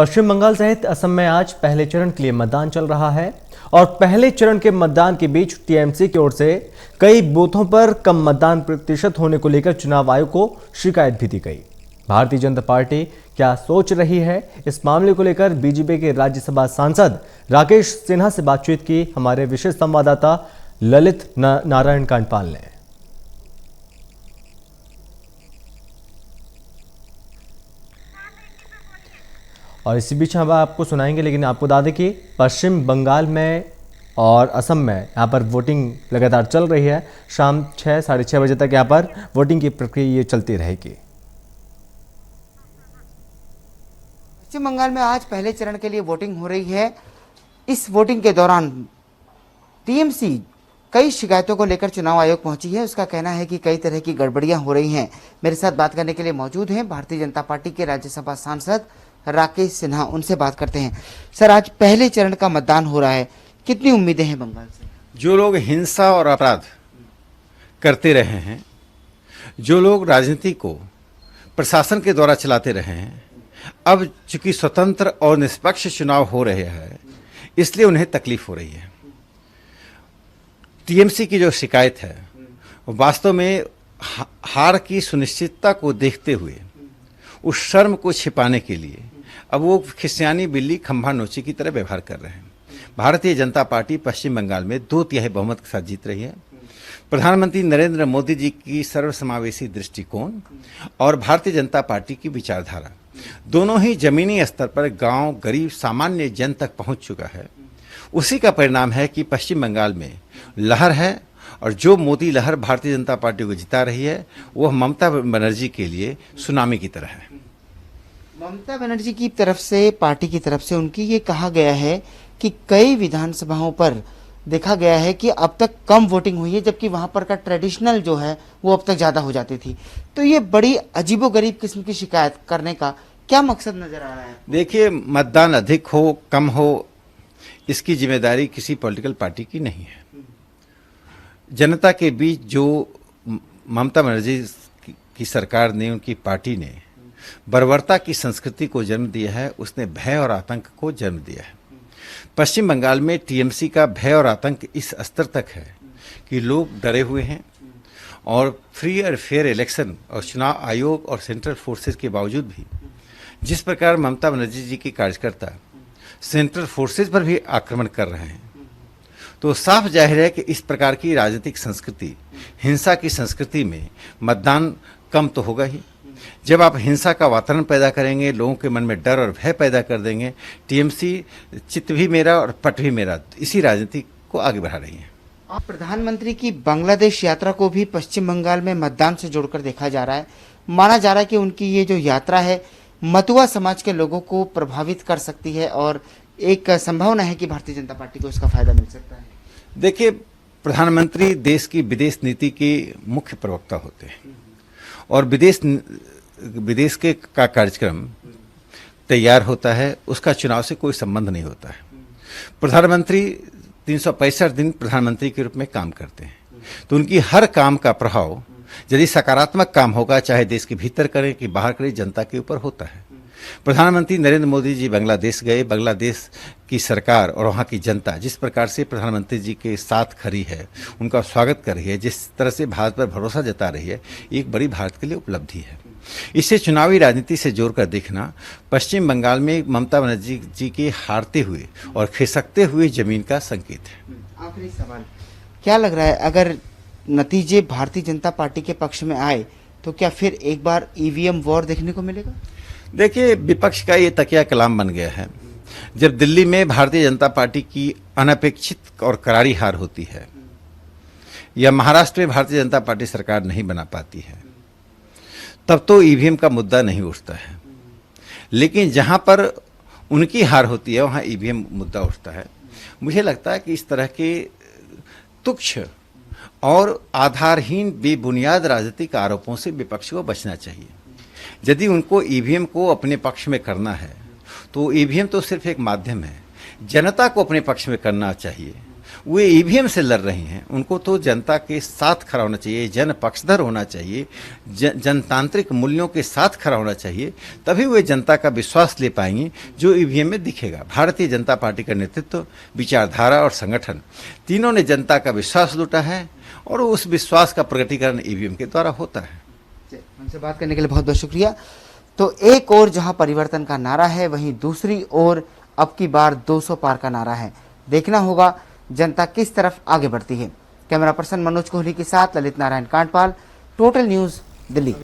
पश्चिम बंगाल सहित असम में आज पहले चरण के लिए मतदान चल रहा है और पहले चरण के मतदान के बीच टीएमसी की ओर से कई बूथों पर कम मतदान प्रतिशत होने को लेकर चुनाव आयोग को शिकायत भी दी गई। भारतीय जनता पार्टी क्या सोच रही है, इस मामले को लेकर बीजेपी के राज्यसभा सांसद राकेश सिन्हा से बातचीत की हमारे विशेष संवाददाता ललित नारायण कांडपाल ने। और इसी बीच हम आपको सुनाएंगे, लेकिन आपको बता दें कि पश्चिम बंगाल में और असम में यहाँ पर वोटिंग लगातार चल रही है। शाम 6 साढ़े 6 बजे तक यहाँ पर वोटिंग की प्रक्रिया ये चलती रहेगी। पश्चिम बंगाल में आज पहले चरण के लिए वोटिंग हो रही है। इस वोटिंग के दौरान टीएमसी कई शिकायतों को लेकर चुनाव आयोग पहुंची है। उसका कहना है कि कई तरह की गड़बड़ियां हो रही हैं। मेरे साथ बात करने के लिए मौजूद हैं भारतीय जनता पार्टी के राज्यसभा सांसद राकेश सिन्हा, उनसे बात करते हैं। सर, आज पहले चरण का मतदान हो रहा है, कितनी उम्मीदें हैं बंगाल से? जो लोग हिंसा और अपराध करते रहे हैं, जो लोग राजनीति को प्रशासन के द्वारा चलाते रहे हैं, अब चूंकि स्वतंत्र और निष्पक्ष चुनाव हो रहे हैं, इसलिए उन्हें तकलीफ हो रही है। टीएमसी की जो शिकायत है वास्तव में हार की सुनिश्चितता को देखते हुए उस शर्म को छिपाने के लिए अब वो खिसियानी बिल्ली खंभा नोची की तरह व्यवहार कर रहे हैं। भारतीय जनता पार्टी पश्चिम बंगाल में 2/3 बहुमत के साथ जीत रही है। प्रधानमंत्री नरेंद्र मोदी जी की सर्वसमावेशी दृष्टिकोण और भारतीय जनता पार्टी की विचारधारा दोनों ही जमीनी स्तर पर गांव, गरीब, सामान्य जन तक पहुंच चुका है। उसी का परिणाम है कि पश्चिम बंगाल में लहर है, और जो मोदी लहर भारतीय जनता पार्टी को जिता रही है वह ममता बनर्जी के लिए सुनामी की तरह है। ममता बनर्जी की तरफ से, पार्टी की तरफ से उनकी ये कहा गया है कि कई विधानसभाओं पर देखा गया है कि अब तक कम वोटिंग हुई है, जबकि वहां पर का ट्रेडिशनल जो है वो अब तक ज्यादा हो जाती थी। तो ये बड़ी अजीबोगरीब किस्म की शिकायत करने का क्या मकसद नजर आ रहा है? देखिए, मतदान अधिक हो कम हो इसकी जिम्मेदारी किसी पॉलिटिकल पार्टी की नहीं है। जनता के बीच जो ममता बनर्जी की सरकार ने, उनकी पार्टी ने बर्बरता की संस्कृति को जन्म दिया है, उसने भय और आतंक को जन्म दिया है। पश्चिम बंगाल में टीएमसी का भय और आतंक इस स्तर तक है कि लोग डरे हुए हैं और फ्री और फेयर इलेक्शन और चुनाव आयोग और सेंट्रल फोर्सेस के बावजूद भी जिस प्रकार ममता बनर्जी जी के कार्यकर्ता सेंट्रल फोर्सेस पर भी आक्रमण कर रहे हैं, तो साफ जाहिर है कि इस प्रकार की राजनीतिक संस्कृति, हिंसा की संस्कृति में मतदान कम तो होगा ही। जब आप हिंसा का वातावरण पैदा करेंगे, लोगों के मन में डर और भय पैदा कर देंगे, टीएमसी चित्त भी मेरा और पट भी मेरा, इसी राजनीति को आगे बढ़ा रही है। आप प्रधानमंत्री की बांग्लादेश यात्रा को भी पश्चिम बंगाल में मतदान से जोड़कर देखा जा रहा है। माना जा रहा है कि उनकी ये जो यात्रा है मतुआ समाज के लोगों को प्रभावित कर सकती है और एक संभावना है कि भारतीय जनता पार्टी को इसका फायदा मिल सकता है। देखिए, प्रधानमंत्री देश की विदेश नीति के मुख्य प्रवक्ता होते हैं और विदेश के का कार्यक्रम तैयार होता है, उसका चुनाव से कोई संबंध नहीं होता है। प्रधानमंत्री 365 दिन प्रधानमंत्री के रूप में काम करते हैं, तो उनकी हर काम का प्रभाव यदि सकारात्मक काम होगा, चाहे देश के भीतर करें कि बाहर करें, जनता के ऊपर होता है। प्रधानमंत्री नरेंद्र मोदी जी बांग्लादेश गए, बांग्लादेश की सरकार और वहाँ की जनता जिस प्रकार से प्रधानमंत्री जी के साथ खड़ी है, उनका स्वागत कर रही है, जिस तरह से भारत पर भरोसा जता रही है, एक बड़ी भारत के लिए उपलब्धि है। इसे चुनावी राजनीति से जोड़कर देखना पश्चिम बंगाल में ममता बनर्जी जी के हारते हुए और खिसकते हुए जमीन का संकेत है। आखिरी सवाल, क्या लग रहा है अगर नतीजे भारतीय जनता पार्टी के पक्ष में आए तो क्या फिर एक बार ईवीएम वॉर देखने को मिलेगा? देखिए, विपक्ष का ये तकिया कलाम बन गया है। जब दिल्ली में भारतीय जनता पार्टी की अनपेक्षित और करारी हार होती है या महाराष्ट्र में भारतीय जनता पार्टी सरकार नहीं बना पाती है, तब तो ईवीएम का मुद्दा नहीं उठता है। लेकिन जहां पर उनकी हार होती है वहां ईवीएम मुद्दा उठता है। मुझे लगता है कि इस तरह के तुच्छ और आधारहीन बेबुनियाद राजनीतिक आरोपों से विपक्ष को बचना चाहिए। यदि उनको ईवीएम को अपने पक्ष में करना है तो ईवीएम तो सिर्फ एक माध्यम है, जनता को अपने पक्ष में करना चाहिए वे ईवीएम से लड़ रही हैं, उनको तो जनता के साथ खड़ा होना चाहिए, जन पक्षधर होना चाहिए, जनतांत्रिक मूल्यों के साथ खड़ा होना चाहिए, तभी वे जनता का विश्वास ले पाएंगे जो ईवीएम में दिखेगा। भारतीय जनता पार्टी का नेतृत्व, विचारधारा और संगठन तीनों ने जनता का विश्वास लूटा है और उस विश्वास का प्रकटीकरण ईवीएम के द्वारा होता है। हमसे बात करने के लिए बहुत बहुत शुक्रिया। तो एक और जहां परिवर्तन का नारा है, वहीं दूसरी ओर अब की बार 200 पार का नारा है। देखना होगा जनता किस तरफ आगे बढ़ती है। कैमरा पर्सन मनोज कोहली के साथ ललित नारायण कांडपाल, टोटल न्यूज़, दिल्ली।